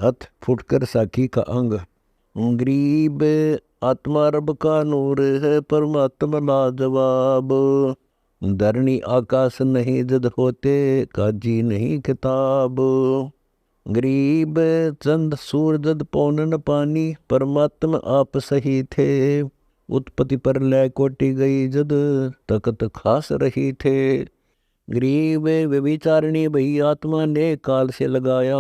हथ फुटकर साखी का अंग। गरीब आत्मा रब का नूर है, परमात्मा लाजवाब। धरणी आकाश नहीं जद होते, काजी नहीं किताब। गरीब चंद सूर जद पौन न पानी, परमात्मा आप सही थे। उत्पत्ति पर लय कोटि गई जद, तकत खास रही थे। गरीब व्यभिचारिणी भई आत्मा ने काल से लगाया,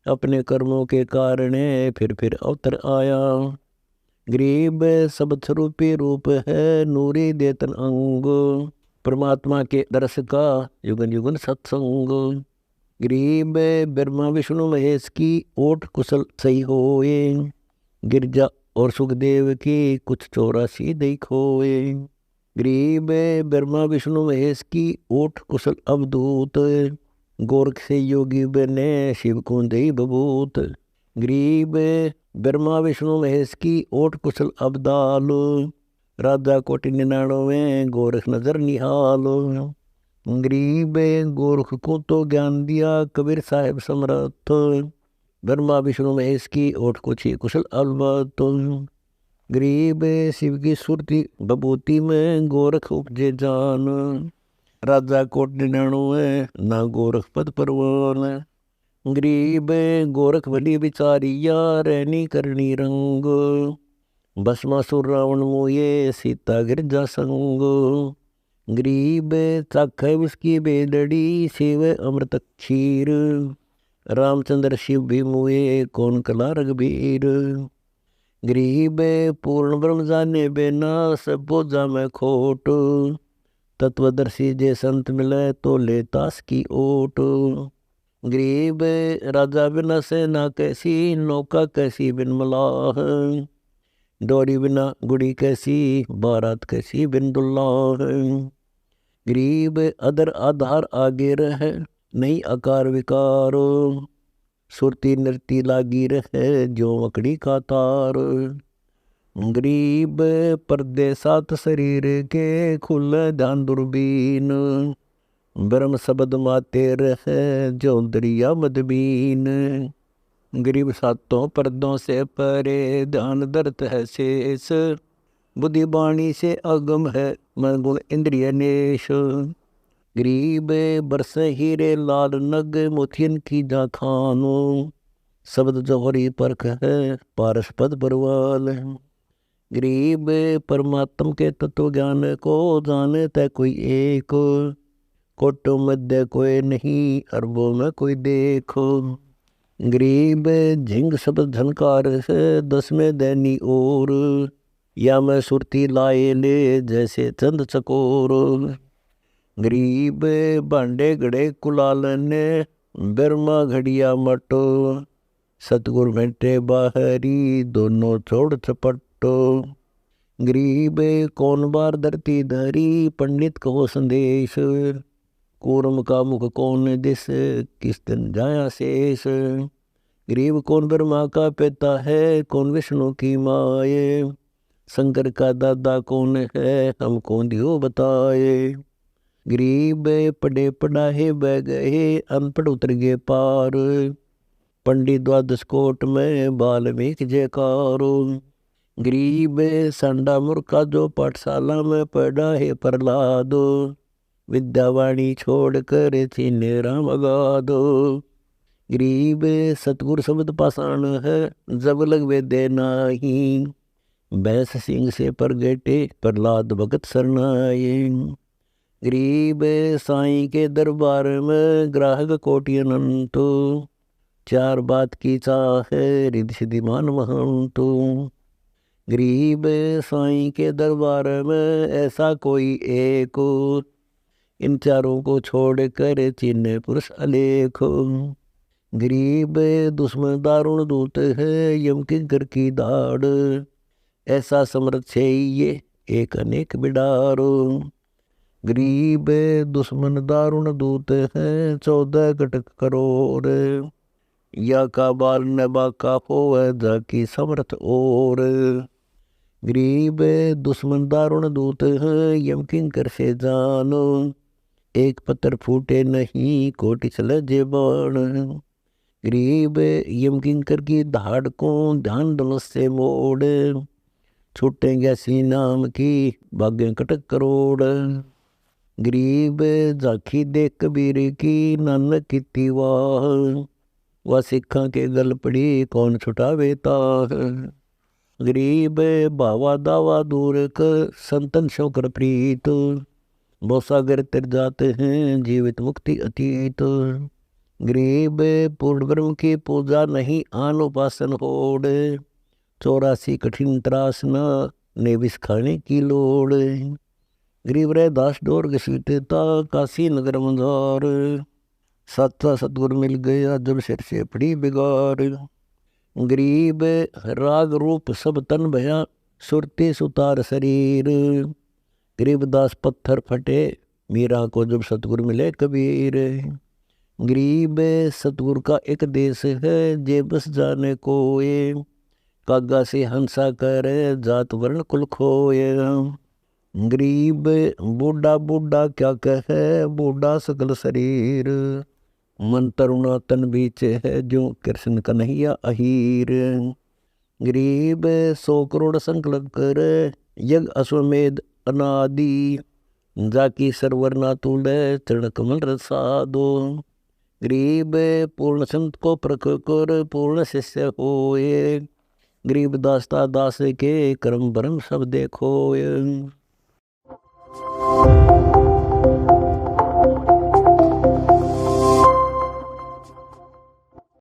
अपने कर्मों के कारण फिर अवतर आया। गरीब सब स्वरूपी रूप है, नूरी देतन अंग। परमात्मा के दर्श का युगन युगन सत्संग। गरीब ब्रह्मा विष्णु महेश की ओट कुशल सही होए, गिरजा और सुखदेव की कुछ 84 देखोए। गरीब ब्रह्मा विष्णु महेश की ओट कुशल अवधूत, गोरख से योगी बने शिव को दई बबूत। गरीब ब्रह्मा विष्णु महेश की ओट कुशल अवदाल, राजा कोटि 99 गोरख नजर निहाल। गरीब गोरख को तो ज्ञान दिया कबीर साहेब समर्थ, ब्रह्मा विष्णु महेश की ओट कुशल अलबत। गरीब शिव की सुरती बबूती में गोरख उपजे जान, राजा कोट 99 ना गोरख पद परवान। गरीब गोरख भली विचारिया, रहनी करनी रंग। भस्मासुर रावण मोये, सीता गिरजा संग। गरीब चाखे उसकी बेलड़ी, सेव अमृत क्षीर। रामचंद्र शिव भी मुए, कौन कला रघुबीर। गरीब पूर्ण ब्रह्म जाने बिना, सब बोझा में खोट। तत्वदर्शी जे संत मिले, तो ले तास की ओट। गरीब राजा बिना सेना कैसी, नौका कैसी बिन मलाह। डोरी बिना गुड़ी कैसी, बारात कैसी बिन दुल्लाह। गरीब अदर आधार आगे रहे, नहीं आकार विकार। सुरती नृती लागी रहे, जो मकड़ी का तार। गरीब परदेसात शरीर के, खुल ध्यान दुर्बीन। ब्रह्म शब्द माते रहे, जो दरिया मदबीन। गरीब सातों पर्दों से परे, ध्यान दर्त है शेष। बुद्धि वाणी से अगम है, मन गुण इंद्रिय नेश। गरीब बरस हीरे लाल नग, मोतियन की जा खानो। शब्द जौहरी परख है, पारस पद परवाल। गरीब परमात्म के तत्व ज्ञान को, जाने तय कोई एक। कोटों मध्य कोई नहीं, अरबों में कोई देखो। गरीब झिंग शब्द झनकार है, 10 में दैनी और। या मैं सुरती लाए ले, जैसे चंद चकोर। गरीब भांडे घड़े कुलाल ने, ब्रह्मा घड़िया मटो। सतगुर बैठे बाहरी, दोनों छोड़ चपटो। गरीब कौन बार धरती धरी, पंडित कहो संदेश। कूर्म का मुख कौन दिस, किस दिन जाया शेष। गरीब कौन ब्रह्मा का पिता है, कौन विष्णु की माए। शंकर का दादा कौन है, हमको दियो बताए। गरीब पढ़े पढ़ाए बह गए, अनपढ़ उतर गए पार। पंडित द्वादश कोट में, वाल्मीकि जयकार। गरीब सांडा मूर्खा, जो पाठशाला में पढ़ा है प्रहलाद। विद्यावाणी छोड़ कर छीने राम अगाध। गरीब सतगुर शब्द पाषाण है, जब लग वे दे नाही। भैंस सिंह से परगटे, प्रहलाद भगत शरणाए। गरीब साईं के दरबार में, ग्राहक कोटि अनंत। चार बात की चाह है, रिद्धि सिद्धि मान महंत। गरीब साईं के दरबार में, ऐसा कोई एक। इन चारों को छोड़ कर चिन्ह पुरुष अलेख। गरीब दुश्मन दारुण दूत है, यम किंकर की दाड़। ऐसा समर्थ छे ये, एक अनेक बिडारो। गरीब दुश्मन दारुण दूत है, 14 कटक करोड़। या का बाल न बाका होवे, जाकी समर्थ और। गरीब दुश्मन दारुण दूत है, यम किंकर से जानो। एक पत्थर फूटे नहीं, कोटि चले जेबान। गरीब यम किंकर की धाड़ को ध्यान धनुष से मोड़, छूटेंगे सी नाम की भाग्य कटक करोड़। गरीब झांकी दे कबीर की नानक की वाह, वह सिखा के गल पड़ी कौन छुटावे ताह। गरीब भावा दावा दूर कर संतन शोकर प्रीत, वो सागर तर जाते हैं जीवित मुक्ति अतीत। गरीब पूर्ण ब्रह्म की पूजा नहीं आन उपासन होड़, 84 कठिन त्रासना ने विष खाने की लोड़। गरीब रे दास डोर घसीटता काशी नगर मंझार, सातवा सतगुरु मिल गया जब सिर से पड़ी बिगाड़। गरीब राग रूप सब तन भया सुरती सुतार शरीर, गरीब दास पत्थर फटे मीरा को जब सतगुरु मिले कबीर। गरीब सतगुरु का एक देश है जे बस जाने को ये, कागा से हंसा कर जात वर्ण कुल खोए। गरीब बूढ़ा बूढ़ा क्या कहे बूढ़ा सकल शरीर, मन तरुणा तन बीच है जो कृष्ण कन्हैया अहीर। गरीब 100 करोड़ संकल्प कर यज्ञ अश्वमेध अनादि, जाकी सरवर ना तूल चरण कमल रसादो। गरीब पूर्ण संत को प्रख कर पूर्ण शिष्य होए, गरीब दासता दास के कर्म भरम सब देखो।